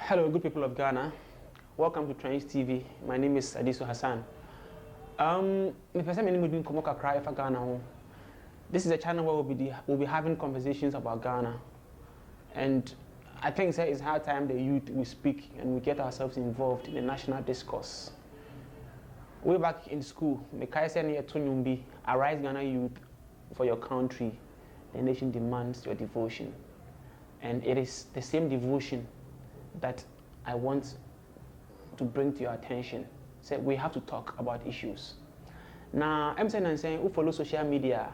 Hello, good people of Ghana. Welcome to Trends TV. My name is Adiso Hassan. The first time I'm doing Komoka Cry for Ghana. This is a channel where we'll be having conversations about Ghana, and I think it's high time the youth we speak and we get ourselves involved in the national discourse. Way back in school, Mekai said near Tunyumbi, arise Ghana youth for your country. The nation demands your devotion, and it is the same devotion that I want to bring to your attention. So we have to talk about issues. Now, I'm saying who follow social media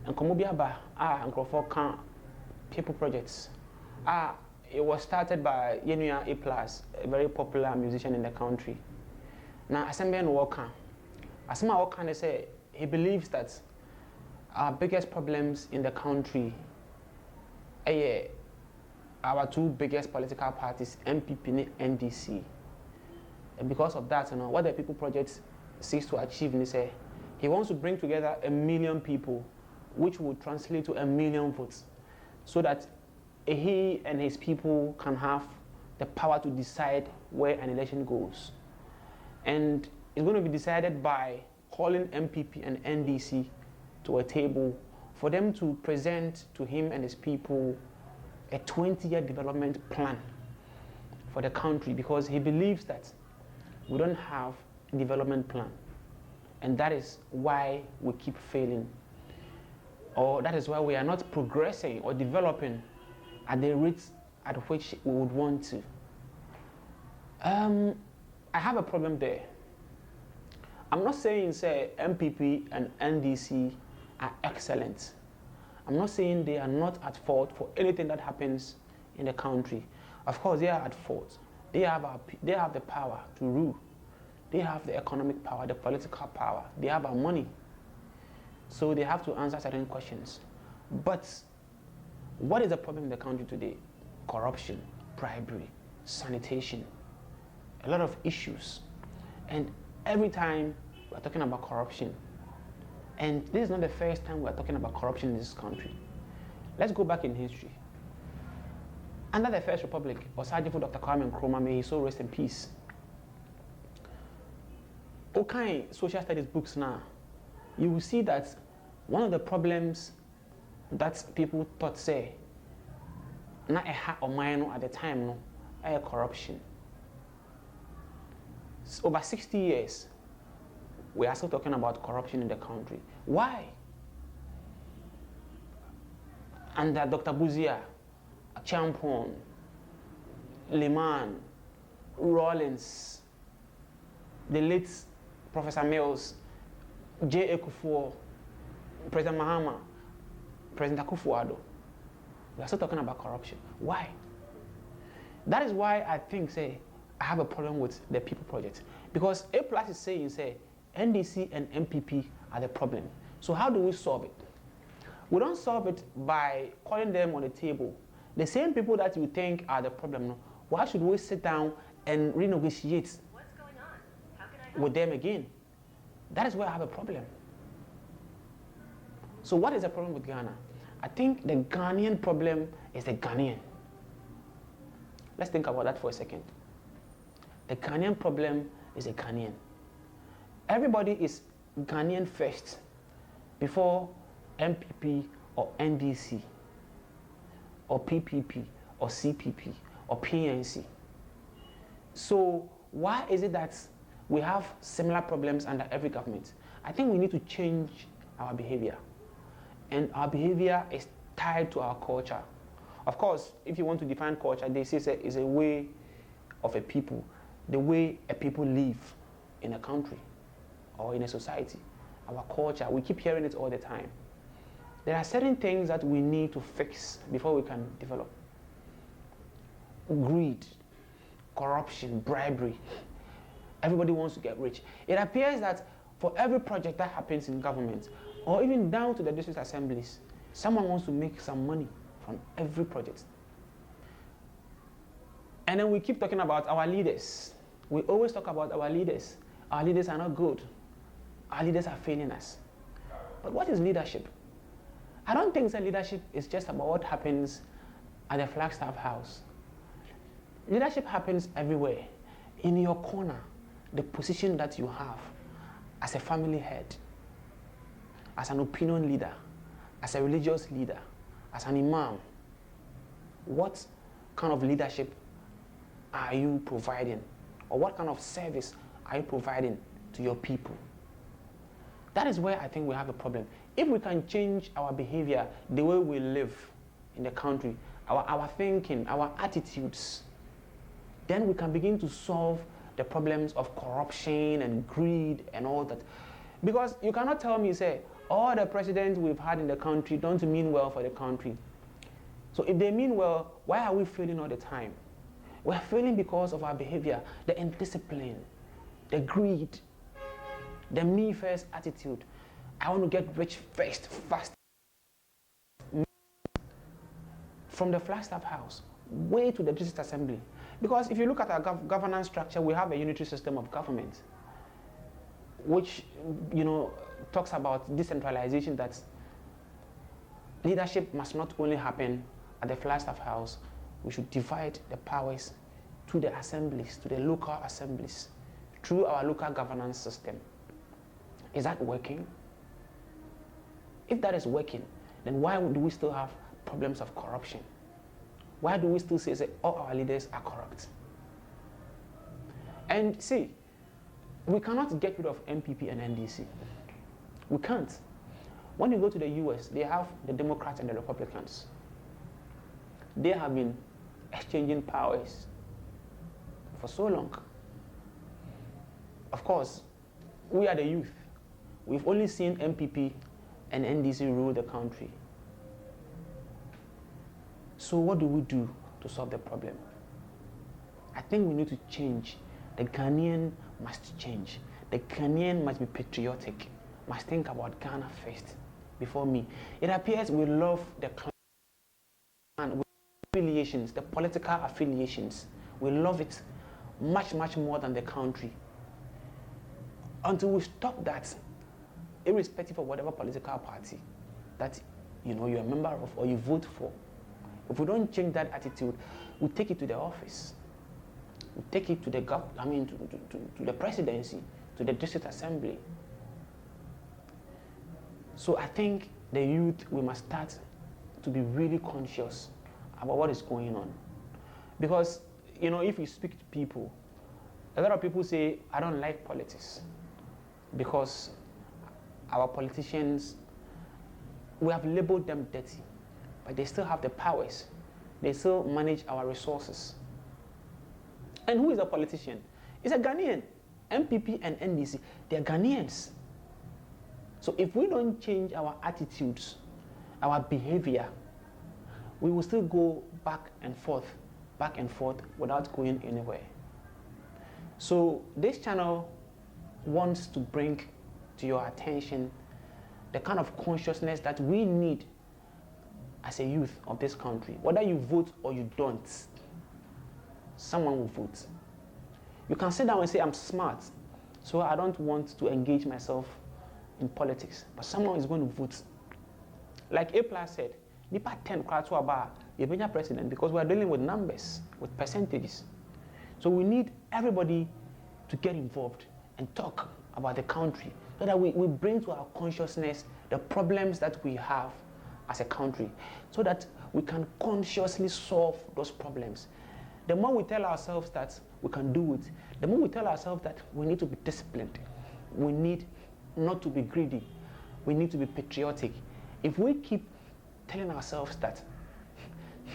and Komobiaba and Crawford people projects. It was started by Yenuya A+, a very popular musician in the country. Now, Asembe Walker, Asema Walker, they say he believes that our biggest problems in the country our two biggest political parties, NPP and NDC. And because of that, what the People Project seeks to achieve is he wants to bring together 1 million people, which would translate to 1 million votes, so that he and his people can have the power to decide where an election goes. And it's going to be decided by calling NPP and NDC to a table for them to present to him and his people a 20-year development plan for the country, because he believes that we don't have a development plan, and that is why we keep failing, or that is why we are not progressing or developing at the rates at which we would want to. I have a problem there. I'm not saying MPP and NDC are excellent. I'm not saying they are not at fault for anything that happens in the country. Of course, they are at fault. They have the power to rule. They have the economic power, the political power. They have our money. So they have to answer certain questions. But what is the problem in the country today? Corruption, bribery, sanitation, a lot of issues. And every time we're talking about corruption, and this is not the first time we're talking about corruption in this country. Let's go back in history. Under the First Republic, Osagyefo Dr. Kwame Nkrumah, may he so rest in peace. Okay, social studies books now, you will see that one of the problems that people thought not a hat or mine at the time, corruption. Over 60 years, we are still talking about corruption in the country. Why? Under Dr. Buzia, Champon, Lehman, Rawlings, the late Professor Mills, J. Ekufuor, President Mahama, President Akufo-Addo, we are still talking about corruption. Why? That is why I think, I have a problem with the People Project. Because A+ is saying, NDC and NPP are the problem. So how do we solve it? We don't solve it by calling them on the table. The same people that you think are the problem, why should we sit down and renegotiate with them again? That is where I have a problem. So what is the problem with Ghana? I think the Ghanaian problem is the Ghanaian. Let's think about that for a second. The Ghanaian problem is a Ghanaian. Everybody is Ghanaian first before NPP or NDC or PPP or CPP or PNC. So why is it that we have similar problems under every government? I think we need to change our behavior. And our behavior is tied to our culture. Of course, if you want to define culture, they say it's a way of a people, the way a people live in a country or in a society. Our culture, we keep hearing it all the time. There are certain things that we need to fix before we can develop. Greed, corruption, bribery. Everybody wants to get rich. It appears that for every project that happens in government, or even down to the district assemblies, someone wants to make some money from every project. And then we keep talking about our leaders. We always talk about our leaders. Our leaders are not good. Our leaders are failing us. But what is leadership? I don't think that leadership is just about what happens at the Flagstaff House. Leadership happens everywhere. In your corner, the position that you have as a family head, as an opinion leader, as a religious leader, as an imam, what kind of leadership are you providing? Or what kind of service are you providing to your people? That is where I think we have a problem. If we can change our behavior, the way we live in the country, our thinking, our attitudes, then we can begin to solve the problems of corruption and greed and all that. Because you cannot tell me, say, all the presidents we've had in the country don't mean well for the country. So if they mean well, why are we failing all the time? We're failing because of our behavior, the indiscipline, the greed, the me-first attitude. I want to get rich first, fast. From the Flagstaff House, way to the District Assembly. Because if you look at our governance structure, we have a unitary system of government, which, talks about decentralization, that leadership must not only happen at the Flagstaff House, we should divide the powers to the assemblies, to the local assemblies, through our local governance system. Is that working? If that is working, then why do we still have problems of corruption? Why do we still say all our leaders are corrupt? And see, we cannot get rid of NPP and NDC. We can't. When you go to the US, they have the Democrats and the Republicans. They have been exchanging powers for so long. Of course, we are the youth. We've only seen NPP and NDC rule the country. So what do we do to solve the problem? I think we need to change. The Ghanaian must change. The Ghanaian must be patriotic, must think about Ghana first, before me. It appears we love the clan, affiliations, the political affiliations. We love it much, much more than the country. Until we stop that, irrespective of whatever political party that you're a member of or you vote for, if we don't change that attitude, we take it to the office. We take it to the to the presidency, to the district assembly. So I think the youth, we must start to be really conscious about what is going on. Because, if you speak to people, a lot of people say, I don't like politics because our politicians, we have labeled them dirty, but they still have the powers. They still manage our resources. And who is a politician? It's a Ghanaian. NPP and NDC, they're Ghanaians. So if we don't change our attitudes, our behavior, we will still go back and forth without going anywhere. So this channel wants to bring to your attention the kind of consciousness that we need as a youth of this country. Whether you vote or you don't, someone will vote. You can sit down and say, I'm smart, so I don't want to engage myself in politics, but someone is going to vote. Like A+ said, Nipa 10 to about a president, because we are dealing with numbers, with percentages. So we need everybody to get involved and talk about the country, so that we bring to our consciousness the problems that we have as a country, so that we can consciously solve those problems. The more we tell ourselves that we can do it, the more we tell ourselves that we need to be disciplined. We need not to be greedy. We need to be patriotic. If we keep telling ourselves that,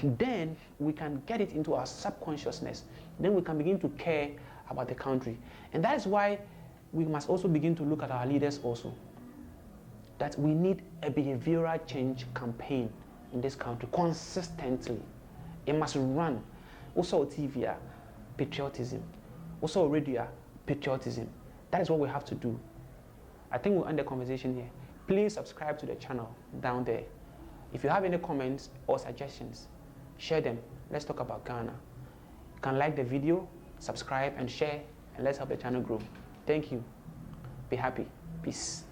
then we can get it into our subconsciousness. Then we can begin to care about the country. And that is why we must also begin to look at our leaders also. That we need a behavioral change campaign in this country consistently. It must run. Also TV, patriotism. Also radio, patriotism. That is what we have to do. I think we'll end the conversation here. Please subscribe to the channel down there. If you have any comments or suggestions, share them. Let's talk about Ghana. You can like the video, subscribe and share, and let's help the channel grow. Thank you. Be happy. Peace.